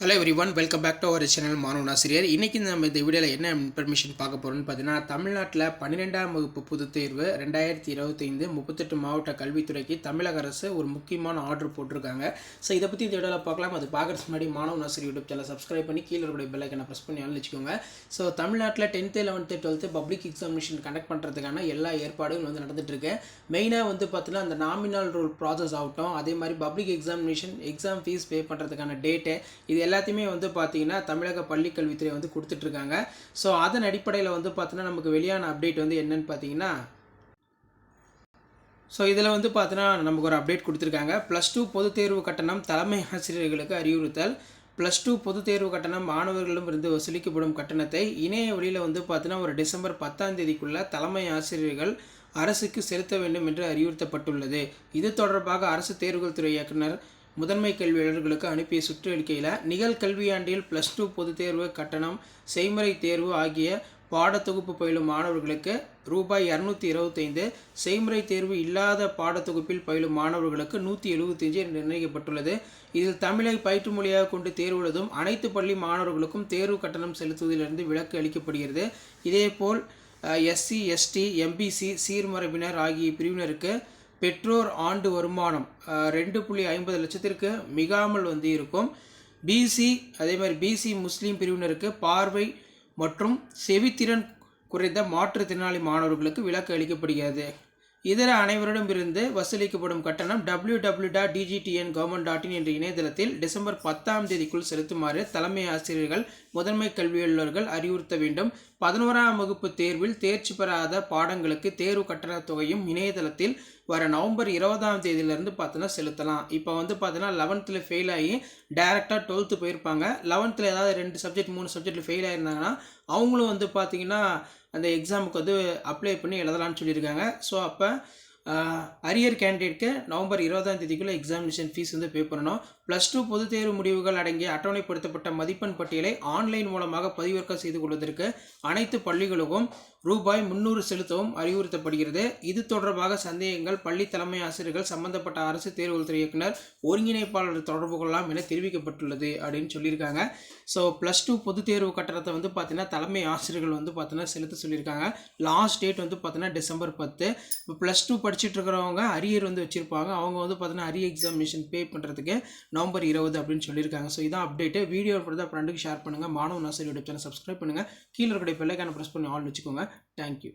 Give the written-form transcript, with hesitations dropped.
Hello everyone, welcome back to our channel மாணவன் ஆசிரியர். இன்றைக்கி நம்ம இந்த வீடியோவில் என்ன இன்ஃபர்மேஷன் பார்க்க போகிறோம்னு பார்த்தீங்கன்னா, தமிழ்நாட்டில் 12ஆம் வகுப்பு பொதுத் தேர்வு 2025 38 மாவட்ட கல்வித்துறைக்கு தமிழக அரசு ஒரு முக்கியமான ஆர்டர் போட்டிருக்காங்க. ஸோ இதை பற்றி இந்த வீடியோவில் பார்க்கலாம். அது பார்க்குறதுக்கு முன்னாடி மாணவன் ஆசிரியர் யூடியூப் சேனல் சப்ஸ்கிரைப் பண்ணி கீழே இருக்கிற பெல் ஐக்கனை ப்ரெஸ் பண்ணி வச்சுக்கோங்க. ஸோ தமிழ்நாட்டில் 10th 11th 12th public examination conduct பண்ணுறதுக்கான எல்லா ஏற்பாடுகளும் நடந்துகிட்ருக்கு. மெயினாக பார்த்தீங்கன்னா அந்த நாமினல் ரூல் ப்ராசஸ் ஆகட்டும், அதே மாதிரி public examination exam fees pay பண்ணுறதுக்கான டேட்டு, இது எல்லாத்தையுமே பார்த்தீங்கன்னா தமிழக பள்ளிக் கல்வித்துறை கொடுத்துட்ருக்காங்க. ஸோ அதன் அடிப்படையில் பார்த்தீங்கன்னா நமக்கு வெளியான அப்டேட் என்னன்னு பார்த்தீங்கன்னா, ஸோ இதில் பார்த்தீங்கன்னா நமக்கு ஒரு அப்டேட் கொடுத்துருக்காங்க. +2 பொதுத் தேர்வு கட்டணம் தலைமை ஆசிரியர்களுக்கு அறிவுறுத்தல். +2 பொதுத் தேர்வு கட்டணம் மாணவர்களிடமிருந்து வசூலிக்கப்படும் கட்டணத்தை இணைய வழியில் பார்த்தீங்கன்னா ஒரு டிசம்பர் 10ஆம் தேதிக்குள்ளே தலைமை ஆசிரியர்கள் அரசுக்கு செலுத்த வேண்டும் என்று அறிவுறுத்தப்பட்டுள்ளது. இது தொடர்பாக அரசு தேர்வுகள் துறை இயக்குனர் முதன்மை கல்வியாளர்களுக்கு அனுப்பிய சுற்றறிக்கையில் நிகழ்கல்வியாண்டில் +2 பொதுத் தேர்வு கட்டணம், செய்முறை தேர்வு ஆகிய பாடத்தொகுப்பு பயிலும் மாணவர்களுக்கு ரூபாய் 225, செய்முறை தேர்வு இல்லாத பாடத்தொகுப்பில் பயிலும் மாணவர்களுக்கு 175 நிர்ணயிக்கப்பட்டுள்ளது. இதில் தமிழை பயிற்று மொழியாக கொண்டு தேர்வு எழுதும் அனைத்து பள்ளி மாணவர்களுக்கும் தேர்வு கட்டணம் செலுத்துவதிலிருந்து விலக்கு அளிக்கப்படுகிறது. இதேபோல் SC, ST, MBC சீர்மரபினர் ஆகிய பிரிவினருக்கு பெற்றோர் ஆண்டு வருமானம் 2.50 லட்சத்திற்கு மிகாமல் இருக்கும். BC அதே மாதிரி BC முஸ்லீம் பிரிவினருக்கு பார்வை மற்றும் செவித்திறன் குறைந்த மாற்றுத்திறனாளி மாணவர்களுக்கு விலக்கு அளிக்கப்படுகிறது. இதர அனைவரிடமிருந்து வசூலிக்கப்படும் கட்டணம் www.dgtn.government.in என்ற இணையதளத்தில் டிசம்பர் 10ஆம் தேதிக்குள் செலுத்துமாறு தலைமை ஆசிரியர்கள் முதன்மை கல்வியாளர்கள் அறிவுறுத்த வேண்டும். 11ஆம் வகுப்பு தேர்வில் தேர்ச்சி பெறாத பாடங்களுக்கு தேர்வு கட்டணத் தொகையும் இணையதளத்தில் வர நவம்பர் 20ஆம் தேதியிலிருந்து பார்த்தீங்கன்னா செலுத்தலாம். இப்போ பார்த்தீங்கன்னா 11th ஃபெயில் ஆகி டேரெக்டாக 12th போயிருப்பாங்க. 11th ஏதாவது 2 சப்ஜெக்ட் 3 சப்ஜெக்டில் ஃபெயில் ஆகிருந்தாங்கன்னா அவங்களும் பார்த்தீங்கன்னா அந்த எக்ஸாமுக்கு அப்ளை பண்ணி எழுதலாம்னு சொல்லியிருக்காங்க. ஸோ அப்போ அரியர் கேண்டிடேட்க்கு நவம்பர் 20ஆம் தேதிக்குள்ளே எக்ஸாமினேஷன் ஃபீஸ் பே பண்ணணும். +2 பொதுத் தேர்வு முடிவுகள் அடங்கிய அட்டவணைப்படுத்தப்பட்ட மதிப்பெண் பட்டியலை ஆன்லைன் மூலமாக பதிவிறக்கம் செய்து கொள்வதற்கு அனைத்து பள்ளிகளுக்கும் ரூபாய் 300 செலுத்தவும் அறிவுறுத்தப்படுகிறது. இது தொடர்பாக சந்தேகங்கள் பள்ளி தலைமை ஆசிரியர்கள் சம்பந்தப்பட்ட அரசு தேர்வுகள் துறை இயக்குனர் ஒருங்கிணைப்பாளர் தொடர்பு கொள்ளலாம் என தெரிவிக்கப்பட்டுள்ளது அப்படின்னு சொல்லியிருக்காங்க. ஸோ +2 பொதுத் தேர்வு கட்டணத்தை பார்த்தீங்கன்னா தலைமை ஆசிரியர்கள் பார்த்தீங்கன்னா செலுத்த சொல்லியிருக்காங்க. லாஸ்ட் டேட் பார்த்தீங்கன்னா டிசம்பர் 10. இப்போ +2 படிச்சுட்டு இருக்கிறவங்க அரியர் வச்சுருப்பாங்க. அவங்க பார்த்தீங்கன்னா அரியர் எக்ஸாமினேஷன் பே பண்ணுறதுக்கு நவம்பர் 20 அப்படின்னு சொல்லியிருக்காங்க. ஸோ இதான் அப்டேட்டு. வீடியோ தான் ஃப்ரெண்டுக்கு ஷேர் பண்ணுங்கள். மாணவன் ஆசிரியர் யூடியூப் சேனல் சப்ஸ்கிரைப் பண்ணுங்கள். கீழே இருக்கிற பெல் ஐக்கானை ப்ரெஸ் பண்ணி ஆல் வச்சுக்கோங்க. தேங்க்யூ.